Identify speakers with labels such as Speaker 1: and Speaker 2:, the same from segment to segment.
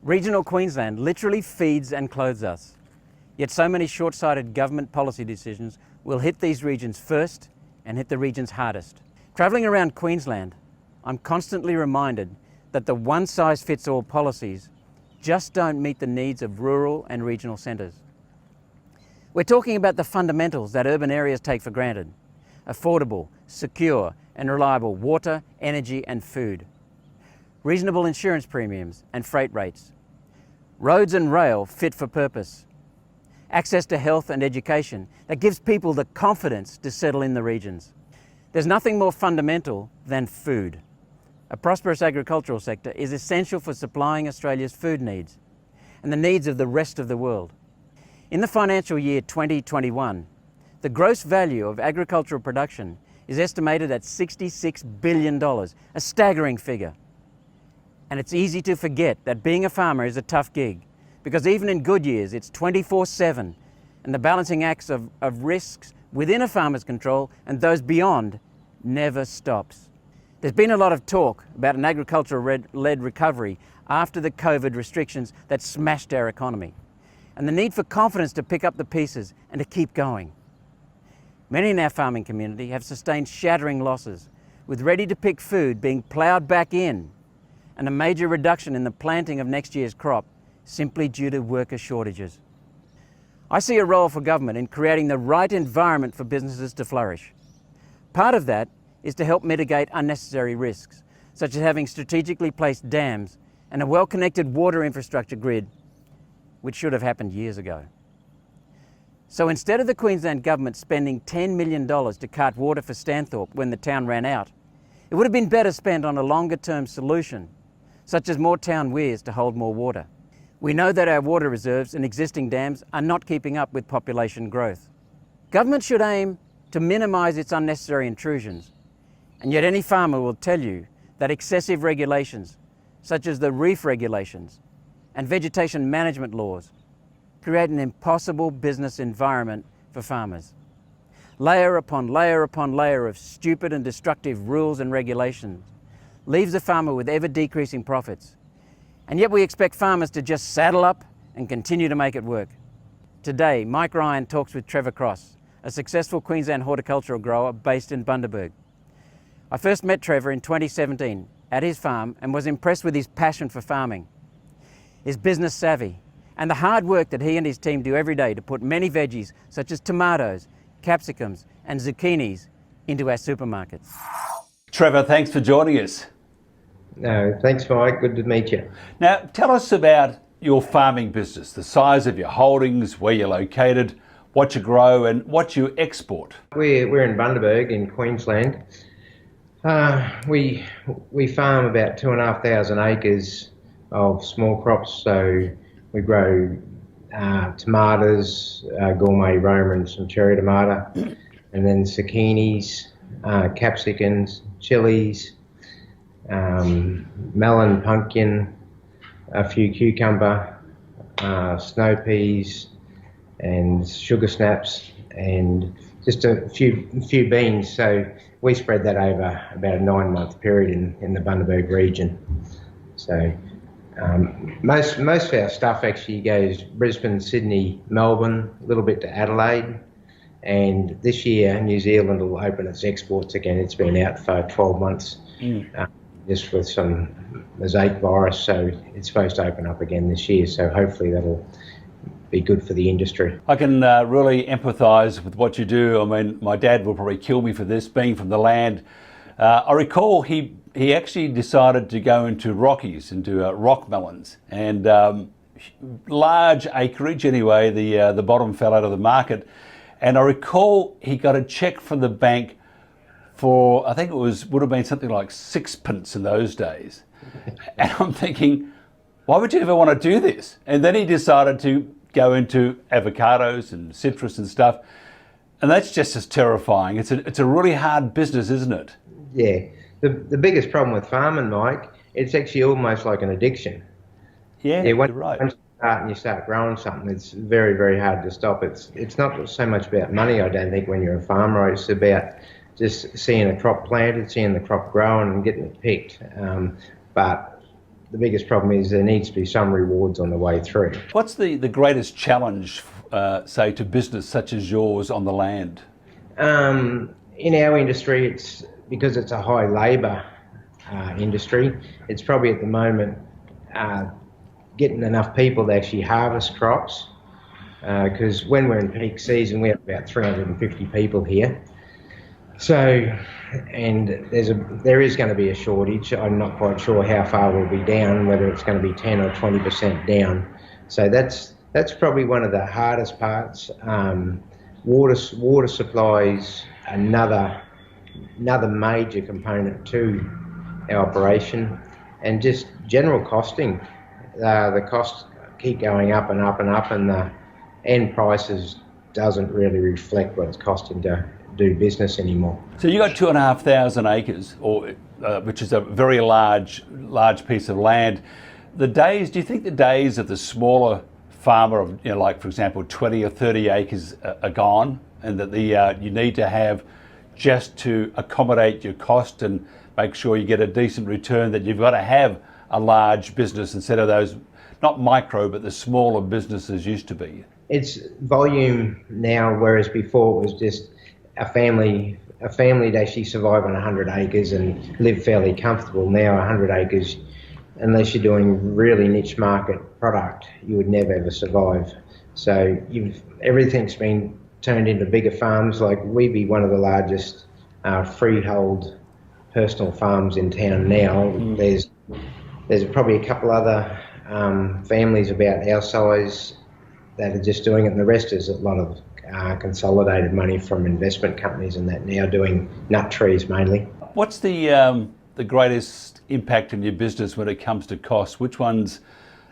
Speaker 1: Regional Queensland literally feeds and clothes us. Yet so many short-sighted government policy decisions will hit these regions first and hit the regions hardest. Travelling around Queensland, I'm constantly reminded that the one-size-fits-all policies just don't meet the needs of rural and regional centres. We're talking about the fundamentals that urban areas take for granted: affordable, secure and reliable water, energy and food, reasonable insurance premiums and freight rates, roads and rail fit for purpose, access to health and education that gives people the confidence to settle in the regions. There's nothing more fundamental than food. A prosperous agricultural sector is essential for supplying Australia's food needs and the needs of the rest of the world. In the financial year 2021, the gross value of agricultural production is estimated at $66 billion, a staggering figure. And it's easy to forget that being a farmer is a tough gig, because even in good years, it's 24/7, and the balancing acts of risks within a farmer's control and those beyond never stops. There's been a lot of talk about an agricultural-led recovery after the COVID restrictions that smashed our economy, and the need for confidence to pick up the pieces and to keep going. Many in our farming community have sustained shattering losses, with ready-to-pick food being ploughed back in, and a major reduction in the planting of next year's crop simply due to worker shortages. I see a role for government in creating the right environment for businesses to flourish. Part of that is to help mitigate unnecessary risks, such as having strategically placed dams and a well-connected water infrastructure grid, which should have happened years ago. So instead of the Queensland government spending $10 million to cart water for Stanthorpe when the town ran out, it would have been better spent on a longer-term solution, such as more town weirs to hold more water. We know that our water reserves and existing dams are not keeping up with population growth. Government should aim to minimise its unnecessary intrusions, and yet any farmer will tell you that excessive regulations, such as the reef regulations and vegetation management laws, create an impossible business environment for farmers. Layer upon layer upon layer of stupid and destructive rules and regulations leaves the farmer with ever-decreasing profits. And yet we expect farmers to just saddle up and continue to make it work. Today, Mike Ryan talks with Trevor Cross, a successful Queensland horticultural grower based in Bundaberg. I first met Trevor in 2017 at his farm and was impressed with his passion for farming, his business savvy, and the hard work that he and his team do every day to put many veggies such as tomatoes, capsicums and zucchinis into our supermarkets.
Speaker 2: Trevor, thanks for joining us.
Speaker 3: No, thanks Mike, good to meet you.
Speaker 2: Now tell us about your farming business, the size of your holdings, where you're located, what you grow and what you export.
Speaker 3: We're in Bundaberg in Queensland. We farm about 2,500 acres of small crops, so we grow tomatoes, gourmet Roma and some cherry tomato, and then zucchinis, capsicums, chilies, melon, pumpkin, a few cucumber, snow peas and sugar snaps, and just a few beans. So we spread that over about a 9-month period in the Bundaberg region. So most of our stuff actually goes Brisbane, Sydney, Melbourne, a little bit to Adelaide, and this year New Zealand will open its exports again. It's been out for 12 months just with some mosaic virus, so it's supposed to open up again this year, so hopefully that'll be good for the industry.
Speaker 2: I can really empathise with what you do. I mean, my dad will probably kill me for this, being from the land. I recall he actually decided to go into Rockies, into rock melons, and large acreage anyway. The bottom fell out of the market, and I recall he got a cheque from the bank for, I think it would have been something like 6p in those days. And I'm thinking, why would you ever want to do this? And then he decided to go into avocados and citrus and stuff, and that's just as terrifying. It's a really hard business, isn't it?
Speaker 3: Yeah, the biggest problem with farming, Mike, it's actually almost like an addiction.
Speaker 2: Yeah,
Speaker 3: you're
Speaker 2: right.
Speaker 3: Once you start and you start growing something, it's very, very hard to stop. It's not so much about money, I don't think, when you're a farmer. It's about just seeing a crop planted, seeing the crop growing and getting it picked. But the biggest problem is there needs to be some rewards on the way through.
Speaker 2: What's the greatest challenge, say, to business such as yours on the land?
Speaker 3: In our industry, it's because it's a high labour industry. It's probably at the moment getting enough people to actually harvest crops. Because when we're in peak season, we have about 350 people here. So, and there is going to be a shortage. I'm not quite sure how far we'll be down, whether it's going to be 10 or 20% down. So that's probably one of the hardest parts. Water supplies another major component to our operation, and just general costing. The costs keep going up and up and up, and the end prices doesn't really reflect what it's costing to do business anymore.
Speaker 2: So you got 2,500 acres, which is a very large piece of land. Do you think the days of the smaller farmer of, like for example 20 or 30 acres are gone, and that you need to have, just to accommodate your cost and make sure you get a decent return, that you've got to have a large business instead of those, not micro, but the smaller businesses used to be?
Speaker 3: It's volume now, whereas before it was just a family to actually survive on 100 acres and live fairly comfortable. Now 100 acres, unless you're doing really niche market product, you would never ever survive. So everything's been turned into bigger farms. Like, we'd be one of the largest freehold personal farms in town now. There's probably a couple other families about our size that are just doing it, and the rest is a lot of consolidated money from investment companies and that, now doing nut trees mainly.
Speaker 2: What's the greatest impact in your business when it comes to costs? Which ones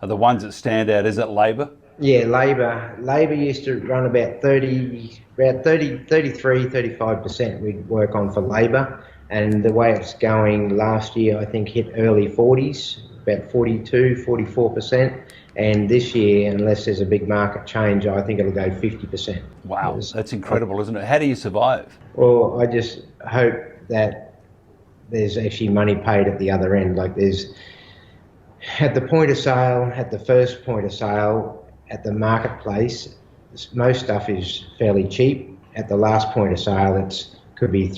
Speaker 2: are the ones that stand out? Is it labour?
Speaker 3: Yeah, labour. Labour used to run about 35% we'd work on for labour, and the way it's going last year, I think hit early 40s, about 44%. And this year, unless there's a big market change, I think it'll go 50%.
Speaker 2: Wow, that's incredible, isn't it? How do you survive?
Speaker 3: Well, I just hope that there's actually money paid at the other end. Like, there's, at the point of sale, at the first point of sale, at the marketplace, most stuff is fairly cheap. At the last point of sale, could be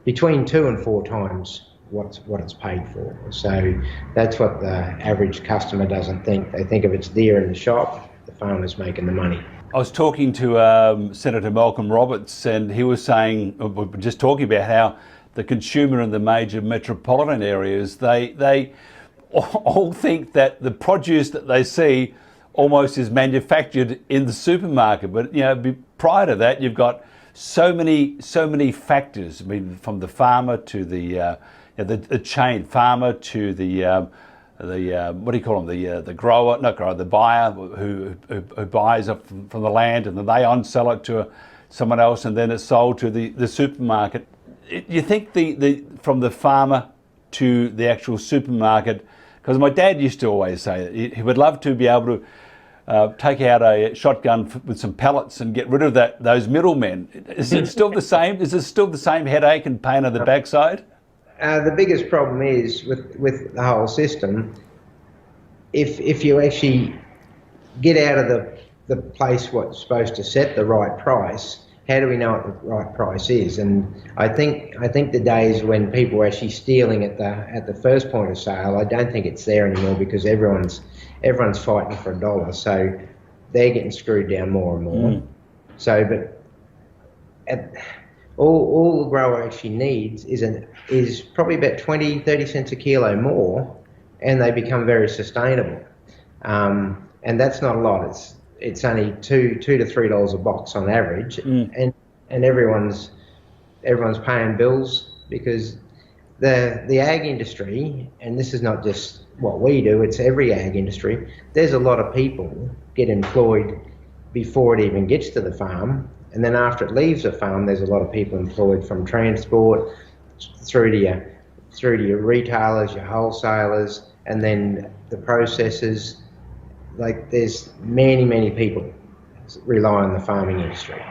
Speaker 3: between 2 and 4 times what it's paid for. So that's what the average customer doesn't think. They think if it's there in the shop, the farmer's making the money.
Speaker 2: I was talking to Senator Malcolm Roberts, and he was saying, we were just talking about how the consumer in the major metropolitan areas, they all think that the produce that they see almost is manufactured in the supermarket. But prior to that, you've got so many factors. I mean, from the farmer to the chain farmer to the what do you call them? The grower, not grower, the buyer who buys up from the land, and then they on-sell it to someone else, and then it's sold to the supermarket. You think from the farmer to the actual supermarket, because my dad used to always say that he would love to be able to take out a shotgun with some pellets and get rid of those middlemen. Is it still the same? Is it still the same headache and pain on the backside?
Speaker 3: The biggest problem is with the whole system, if you actually get out of the place what's supposed to set the right price, how do we know what the right price is? And I think the days when people were actually stealing at the first point of sale, I don't think it's there anymore, because everyone's fighting for $1, so they're getting screwed down more and more. So, but all the grower actually needs is probably about 20-30 cents a kilo more, and they become very sustainable. And that's not a lot. It's only $2 to $3 a box on average, and everyone's paying bills, because the ag industry, and this is not just what we do, it's every ag industry. There's a lot of people get employed before it even gets to the farm. And then after it leaves the farm, there's a lot of people employed, from transport through to your retailers, your wholesalers, and then the processors. Like, there's many people rely on the farming industry.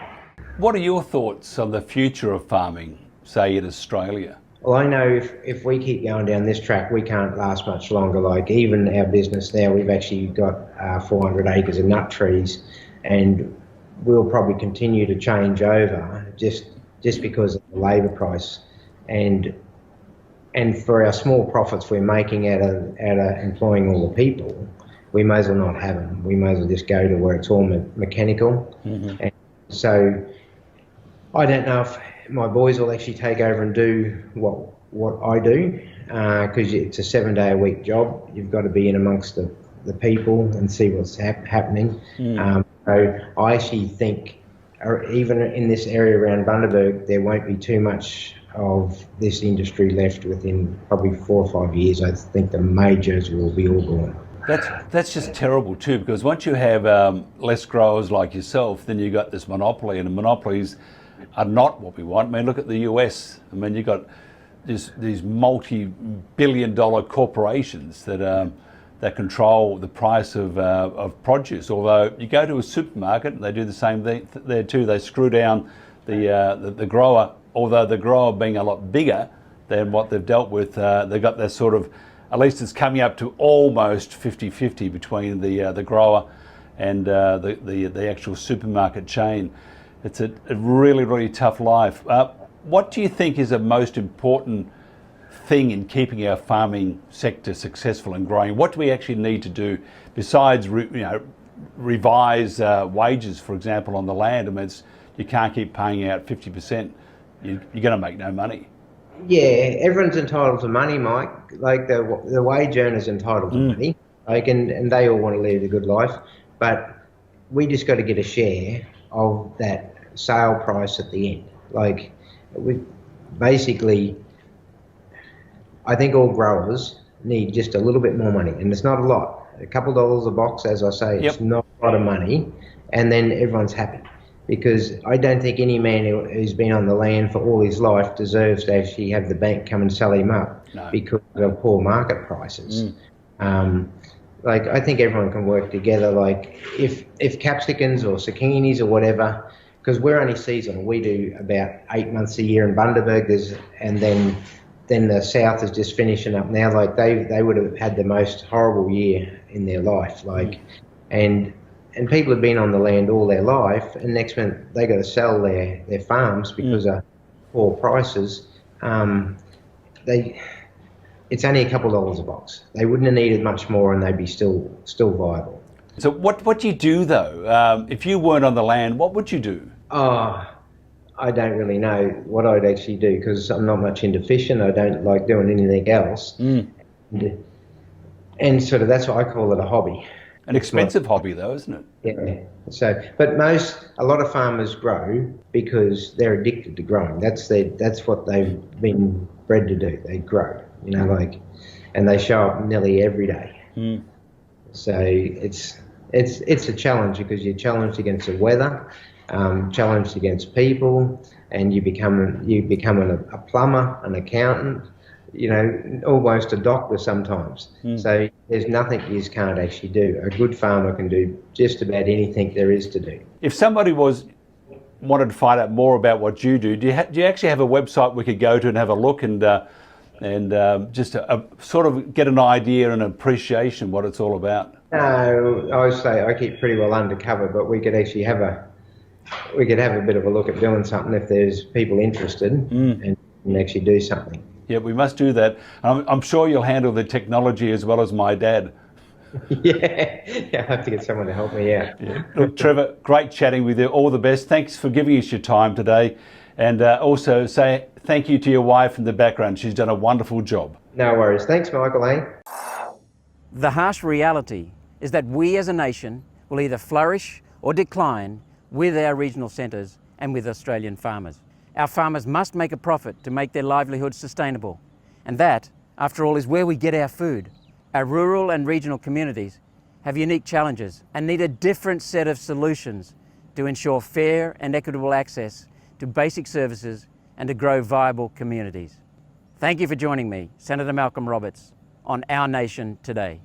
Speaker 2: What are your thoughts on the future of farming, say in Australia?
Speaker 3: Well, I know if we keep going down this track, we can't last much longer. Like even our business now, we've actually got 400 acres of nut trees, and we'll probably continue to change over just because of the labour price, and for our small profits we're making out of employing all the people, we may as well not have them. We may as well just go to where it's all mechanical.
Speaker 2: Mm-hmm.
Speaker 3: And so I don't know if my boys will actually take over and do what I do, because it's a 7-day-a-week job. You've got to be in amongst the people and see what's happening. So I actually think, even in this area around Bundaberg, there won't be too much of this industry left within probably 4 or 5 years. I think the majors will be all gone.
Speaker 2: That's just terrible too, because once you have less growers like yourself, then you've got this monopoly, and the monopolies are not what we want. I mean, look at the US. I mean, you've got these multi-billion-dollar corporations that control the price of produce. Although you go to a supermarket, they do the same thing there too. They screw down the grower. Although the grower being a lot bigger than what they've dealt with, they've got this sort of, at least it's coming up to almost 50-50 between the grower and the actual supermarket chain. It's a really, really tough life. What do you think is the most important thing in keeping our farming sector successful and growing? What do we actually need to do besides revise wages, for example, on the land? I mean, you can't keep paying out 50%. You're going to make no money.
Speaker 3: Yeah, everyone's entitled to money, Mike. Like the wage earner's entitled to money, like, and they all want to lead a good life. But we just got to get a share of that sale price at the end. Like, we basically, I think all growers need just a little bit more money, and it's not a lot. A couple of dollars a box, as I say, it's not a lot of money, and then everyone's happy. Because I don't think any man who's been on the land for all his life deserves to actually have the bank come and sell him up because of poor market prices. Like, I think everyone can work together. Like, if capsicums or zucchinis or whatever, because we're only seasonal, we do about 8 months a year in Bundaberg, and then the south is just finishing up now. Like, they would have had the most horrible year in their life. Like, and people have been on the land all their life, and next month they got to sell their farms because of poor prices. It's only a couple of dollars a box. They wouldn't have needed much more, and they'd be still viable. So
Speaker 2: what do you do though? If you weren't on the land, what would you do?
Speaker 3: Oh, I don't really know what I'd actually do, because I'm not much into fishing. I don't like doing anything else, and sort of that's why I call it a hobby.
Speaker 2: An expensive hobby though, isn't it?
Speaker 3: Yeah. So, but a lot of farmers grow because they're addicted to growing. That's what they've been bred to do. They grow, like, and they show up nearly every day. So it's a challenge, because you're challenged against the weather, challenged against people, and you become a plumber, an accountant, almost a doctor sometimes. So there's nothing you just can't actually do. A good farmer can do just about anything there is to do.
Speaker 2: If somebody wanted to find out more about what you do, do you actually have a website we could go to and have a look and just sort of get an idea and appreciation what it's all about?
Speaker 3: No, I would say I keep pretty well undercover, but we could actually have a bit of a look at doing something if there's people interested and actually do something.
Speaker 2: Yeah, we must do that. I'm sure you'll handle the technology as well as my dad.
Speaker 3: Yeah, I have to get someone to help me out.
Speaker 2: Yeah. Look, Trevor, great chatting with you. All the best. Thanks for giving us your time today. And also say thank you to your wife in the background. She's done a wonderful job.
Speaker 3: No worries. Thanks, Michael.
Speaker 1: The harsh reality is that we as a nation will either flourish or decline with our regional centres and with Australian farmers. Our farmers must make a profit to make their livelihoods sustainable. And that, after all, is where we get our food. Our rural and regional communities have unique challenges and need a different set of solutions to ensure fair and equitable access to basic services and to grow viable communities. Thank you for joining me, Senator Malcolm Roberts, on Our Nation Today.